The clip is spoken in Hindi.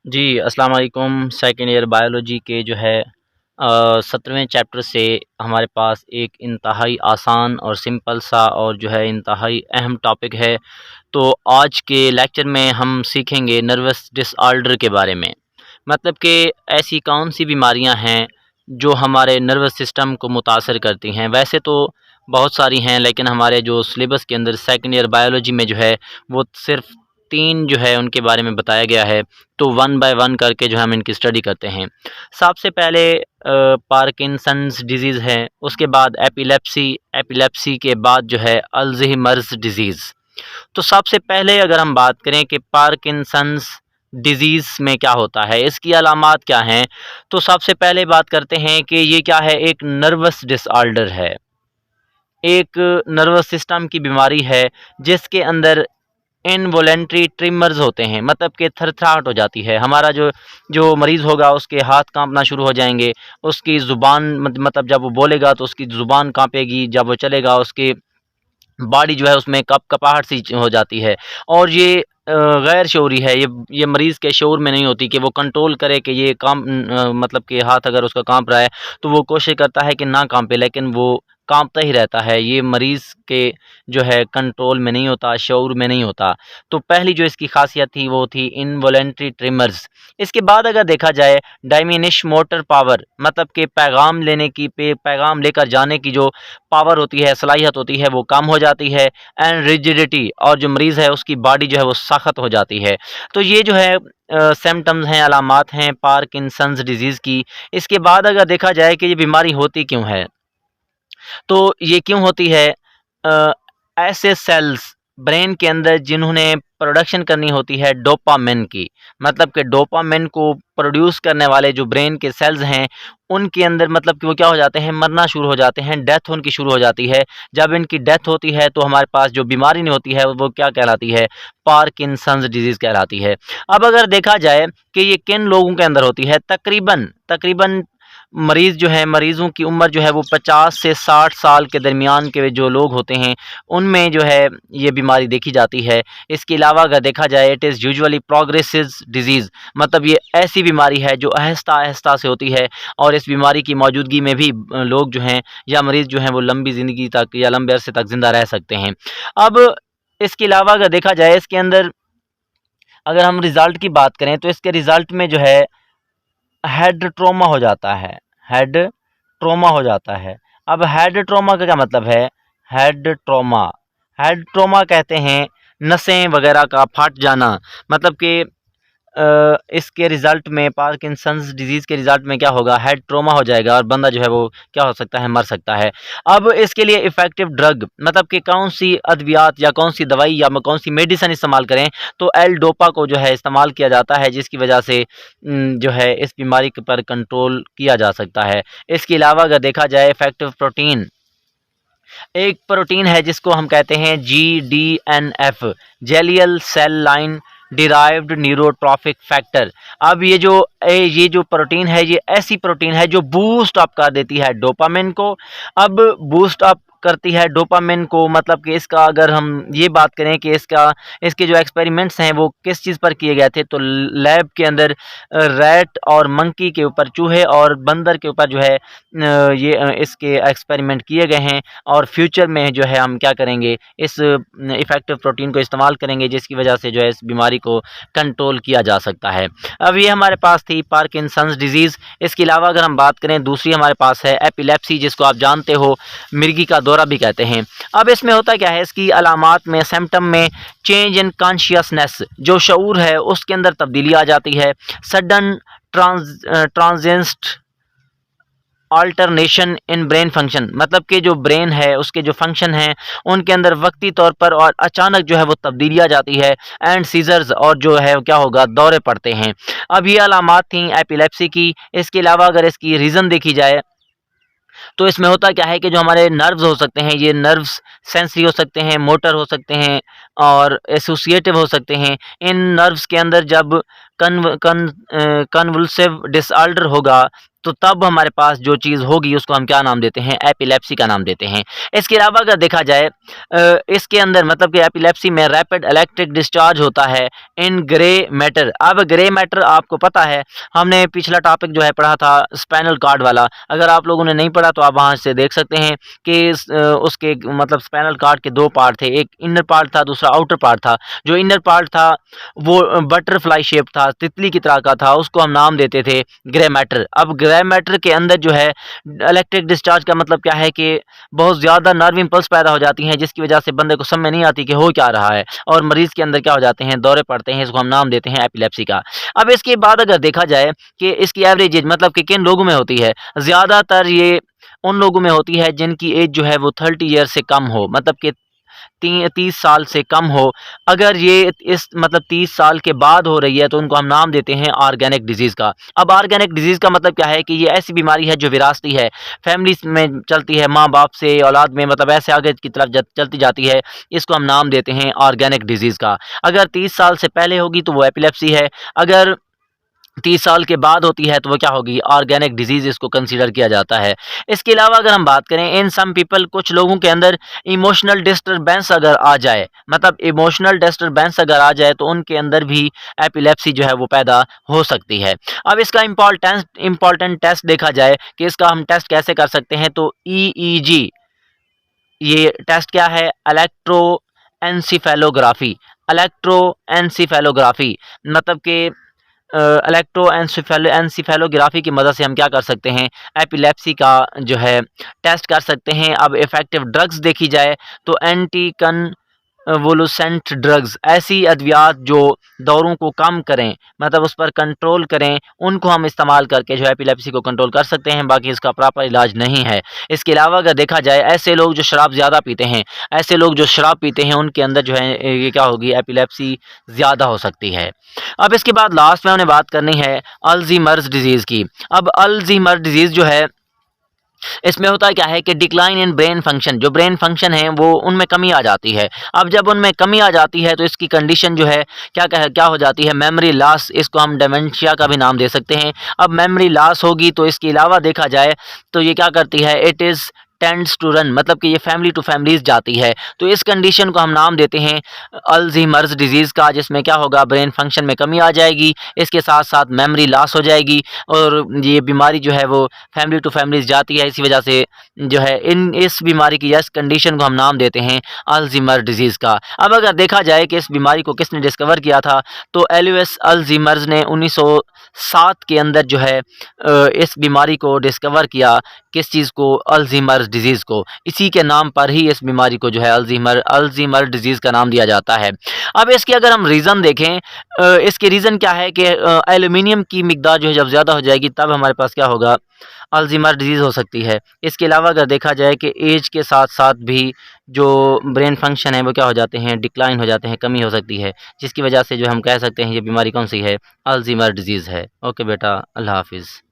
जी, अस्सलाम वालेकुम। सेकंड ईयर बायोलॉजी के 17वें चैप्टर से हमारे पास एक इंतहाई आसान और सिंपल सा और इंतहाई अहम टॉपिक है। तो आज के लेक्चर में हम सीखेंगे नर्वस डिसऑर्डर के बारे में। मतलब कि ऐसी कौन-सी बीमारियां हैं जो हमारे नर्वस सिस्टम को मुतासर करती हैं। वैसे तो बहुत सारी हैं, लेकिन हमारे जो सिलेबस के अंदर सेकंड ईयर बायोलॉजी में वो सिर्फ़ 3 उनके बारे में बताया गया है। तो वन बाय वन करके हम इनकी स्टडी करते हैं। सबसे पहले पार्किंसंस डिज़ीज़ है, उसके बाद एपिलेप्सी, एपिलेप्सी के बाद अल्ज़ाइमर्स डिज़ीज़। तो सबसे पहले अगर हम बात करें कि पार्किंसंस डिज़ीज़ में क्या होता है, इसकी अलामात क्या हैं, तो सबसे पहले बात करते हैं कि ये क्या है, एक नर्वस डिसऑर्डर है। एक नर्वस सिस्टम की बीमारी है जिसके अंदर इनवॉलेंट्री ट्रिमर्स होते हैं, मतलब कि थरथराहट हो जाती है। हमारा जो जो मरीज़ होगा उसके हाथ काँपना शुरू हो जाएँगे, उसकी ज़ुबान मतलब जब वो बोलेगा तो उसकी ज़ुबान काँपेगी, जब वो चलेगा उसकी बॉडी उसमें कपकपाहट सी हो जाती है। और ये गैर शऊरी है, ये मरीज़ के शऊर में नहीं होती कि वो कंट्रोल करे कि ये मतलब कि हाथ अगर उसका काँप रहा है तो वो कोशिश करता है कि ना काँपे, लेकिन वो काँपता ही रहता है। ये मरीज़ के कंट्रोल में नहीं होता, शऊर में नहीं होता। तो पहली जो इसकी ख़ासियत थी वो थी इनवॉलेंट्री ट्रिमर्स। इसके बाद अगर देखा जाए डायमिनिश मोटर पावर, मतलब कि पैगाम लेकर जाने की जो पावर होती है, सलाहियत होती है, वो कम हो जाती है। एंड रिजिडिटी, और जो मरीज़ है उसकी बॉडी वो सख्त हो जाती है। तो ये सिम्पटम्स हैं, अलामात हैं पार्किंसंस डिज़ीज़ की। इसके बाद अगर देखा जाए कि ये बीमारी होती क्यों है, तो ये क्यों होती है? अ, ऐसे सेल्स ब्रेन के अंदर जिन्होंने प्रोडक्शन करनी होती है डोपामिन की, मतलब कि डोपामिन को प्रोड्यूस करने वाले जो ब्रेन के सेल्स हैं, उनके अंदर मतलब कि वो क्या हो जाते हैं, मरना शुरू हो जाते हैं, डेथ उनकी शुरू हो जाती है। जब इनकी डेथ होती है तो हमारे पास जो बीमारी नहीं होती है वो क्या कहलाती है? पार्किंसंस डिज़ीज़ कहलाती है। अब अगर देखा जाए कि ये किन लोगों के अंदर होती है, तकरीबन तकरीबन मरीज़ों की उम्र वो 50 से 60 साल के दरमियान के जो लोग होते हैं, उनमें ये बीमारी देखी जाती है। इसके अलावा अगर देखा जाए it is usually progressive disease, मतलब ये ऐसी बीमारी है जो आहिस्ता-आहिस्ता से होती है, और इस बीमारी की मौजूदगी में भी लोग या मरीज़ वो लंबी ज़िंदगी तक या लंबे अरसे तक ज़िंदा रह सकते हैं। अब इसके अलावा अगर देखा जाए इसके अंदर अगर हम रिज़ल्ट की बात करें तो इसके रिज़ल्ट में हेड ट्रॉमा हो जाता है, हेड ट्रॉमा हो जाता है। अब हेड ट्रॉमा का क्या मतलब है? हेड ट्रॉमा कहते हैं नसें वगैरह का फट जाना, मतलब कि इसके रिज़ल्ट में पार्किंसंस डिज़ीज़ के रिज़ल्ट में क्या होगा, हेड ट्रॉमा हो जाएगा और बंदा वो क्या हो सकता है, मर सकता है। अब इसके लिए इफ़ेक्टिव ड्रग, मतलब कि कौन-सी अद्वियात या कौन-सी दवाई या कौन-सी मेडिसिन इस्तेमाल करें, तो एल-डोपा को इस्तेमाल किया जाता है, जिसकी वजह से इस बीमारी के पर कंट्रोल किया जा सकता है। इसके अलावा अगर देखा जाए इफ़ेक्टिव प्रोटीन, एक प्रोटीन है जिसको हम कहते हैं GDNF, glial cell line derived neurotrophic factor. अब ये जो प्रोटीन है, ये ऐसी प्रोटीन है जो बूस्ट अप कर देती है डोपामिन को। अब बूस्ट अप करती है डोपामिन को, मतलब कि इसका अगर हम ये बात करें कि इसके जो एक्सपेरिमेंट्स हैं वो किस चीज़ पर किए गए थे, तो लैब के अंदर रैट और मंकी के ऊपर, चूहे और बंदर के ऊपर इसके एक्सपेरिमेंट किए गए हैं। और फ्यूचर में हम क्या करेंगे, इस इफ़ेक्टिव प्रोटीन को इस्तेमाल करेंगे, जिसकी वजह से इस बीमारी को कंट्रोल किया जा सकता है। अब ये हमारे पास थी पार्किंसंस डिज़ीज़। इसके अलावा अगर हम बात करें, दूसरी हमारे पास है एपिलेप्सी, जिसको आप जानते हो मिर्गी का दौरा भी कहते हैं। अब इसमें होता क्या है, इसकी अलामात में, सिम्पटम में चेंज इन कॉन्शियसनेस, जो शऊर है उसके अंदर तब्दीली आ जाती है। Sudden transient alternation in brain function, मतलब कि जो ब्रेन है उसके जो फंक्शन हैं उनके अंदर वक्ती तौर पर और अचानक वो तब्दीली आ जाती है। एंड सीजर्स, और क्या होगा, दौरे पड़ते हैं। अब ये अलामात थी एपिलेप्सी की। इसके अलावा अगर इसकी रीज़न देखी जाए तो इसमें होता क्या है कि जो हमारे नर्व्स हो सकते हैं, ये नर्व्स सेंसरी हो सकते हैं, मोटर हो सकते हैं और एसोसिएटिव हो सकते हैं। इन नर्व्स के अंदर जब कन्वुल्सिव डिसऑर्डर होगा तो तब हमारे पास जो चीज़ होगी उसको हम क्या नाम देते हैं, एपिलेप्सी का नाम देते हैं। इसके अलावा अगर देखा जाए इसके अंदर मतलब कि एपिलेप्सी में रैपिड इलेक्ट्रिक डिस्चार्ज होता है इन ग्रे मैटर। अब ग्रे मैटर आपको पता है, हमने पिछला टॉपिक जो है पढ़ा था स्पाइनल कार्ड वाला। अगर आप लोगों ने नहीं पढ़ा तो आप वहाँ से देख सकते हैं कि उसके मतलब स्पाइनल कार्ड के दो पार्ट थे, एक इनर पार्ट था, दूसरा आउटर पार्ट था। जो इनर पार्ट था वो बटरफ्लाई शेप था, तितली की तरह का था, उसको हम नाम देते थे ग्रे मैटर। अब ग्रे मैटर के अंदर जो है इलेक्ट्रिक डिस्चार्ज का मतलब क्या है कि बहुत ज़्यादा नर्व इम्पल्स पैदा हो जाती हैं, जिसकी वजह से बंदे को समझ में नहीं आती कि हो क्या रहा है, और मरीज़ के अंदर क्या हो जाते हैं, दौरे पड़ते हैं। इसको हम नाम देते हैं एपिलेप्सी का। अब इसके बाद अगर देखा जाए कि इसकी एवरेज एज मतलब कि किन लोगों में होती है, ज़्यादातर ये उन लोगों में होती है जिनकी एज जो है वो 30 ईयर से कम हो, मतलब कि 30 साल से कम हो। अगर ये इस मतलब 30 साल के बाद हो रही है तो उनको हम नाम देते हैं ऑर्गेनिक डिजीज़ का। अब ऑर्गेनिक डिजीज़ का मतलब क्या है कि ये ऐसी बीमारी है जो विरासती है, फैमिलीज़ में चलती है, माँ-बाप से औलाद में, मतलब ऐसे आगे की तरफ चलती जाती है। इसको हम नाम देते हैं ऑर्गेनिक डिजीज़ का। अगर 30 साल से पहले होगी तो वो एपिलेप्सी है, अगर 30 साल के बाद होती है तो वो क्या होगी, ऑर्गेनिक डिजीज़ इसको कंसीडर किया जाता है। इसके अलावा अगर हम बात करें इन सम पीपल, कुछ लोगों के अंदर इमोशनल डिस्टर्बेंस अगर आ जाए, मतलब इमोशनल डिस्टर्बेंस अगर आ जाए तो उनके अंदर भी एपिलेप्सी जो है वो पैदा हो सकती है। अब इसका इम्पॉर्टेंट टेस्ट देखा जाए कि इसका हम टेस्ट कैसे कर सकते हैं, तो ईईजी, ये टेस्ट क्या है, इलेक्ट्रोएन्सेफेलोग्राफी। इलेक्ट्रोएन्सेफेलोग्राफी मतलब कि इलेक्ट्रोएन्सेफेलोग्राफी की मदद से हम क्या कर सकते हैं, एपिलेप्सी का जो है टेस्ट कर सकते हैं। अब इफ़ेक्टिव ड्रग्स देखी जाए तो एंटी कन्वोलुसेंट ड्रग्स, ऐसी अद्वियात जो दौरों को कम करें, मतलब उस पर कंट्रोल करें, उनको हम इस्तेमाल करके जो है एपिलेप्सी को कंट्रोल कर सकते हैं। बाकी इसका प्रॉपर इलाज नहीं है। इसके अलावा अगर देखा जाए ऐसे लोग जो शराब ज़्यादा पीते हैं, ऐसे लोग जो शराब पीते हैं उनके अंदर जो है ये क्या होगी, एपिलेप्सी ज़्यादा हो सकती है। अब इसके बाद लास्ट में हमने बात करनी है अल्ज़ीमर्स डिजीज़ की। अब अल्ज़ीमर डिजीज़ जो है इसमें होता क्या है कि डिक्लाइन इन ब्रेन फंक्शन, जो ब्रेन फंक्शन है वो उनमें कमी आ जाती है। अब जब उनमें कमी आ जाती है तो इसकी कंडीशन जो है क्या हो जाती है, मेमोरी लॉस, इसको हम डेमेंशिया का भी नाम दे सकते हैं। अब मेमोरी लॉस होगी तो इसके अलावा देखा जाए तो ये क्या करती है, it is tends to run, मतलब कि ये फैमिली टू फैमिलीज जाती है। तो इस कंडीशन को हम नाम देते हैं अल्ज़ीमर्स डिजीज़ का, जिसमें क्या होगा, ब्रेन फंक्शन में कमी आ जाएगी, इसके साथ साथ मेमोरी लॉस हो जाएगी, और ये बीमारी जो है वो फैमिली टू फैमिलीज जाती है। इसी वजह से जो है इस बीमारी की, इस कंडीशन को हम नाम देते हैं अल्ज़ीमर डिजीज़ का। अब अगर देखा जाए कि इस बीमारी को किसने डिस्कवर किया था, तो एलोइस अल्ज़ीमर्स ने 1907 के अंदर जो है इस बीमारी को डिस्कवर किया। किस चीज़ को, अल्ज़ीमर डिजीज़ को। इसी के नाम पर ही इस बीमारी को जो है अल्ज़ीमर डिजीज़ का नाम दिया जाता है। अब इसके अगर हम रीज़न देखें, इसके रीज़न क्या है कि एल्युमिनियम की मिकदार जो है जब ज़्यादा हो जाएगी तब हमारे पास क्या होगा, अल्ज़ीमर डिजीज़ हो सकती है। इसके अलावा अगर देखा जाए कि एज के साथ साथ भी जो ब्रेन फंक्शन है वो क्या हो जाते हैं, डिक्लाइन हो जाते हैं, कमी हो सकती है, जिसकी वजह से जो हम कह सकते हैं ये बीमारी कौन सी है, अल्ज़ीमर डिजीज़ है। ओके बेटा, अल्लाह हाफ़िज़।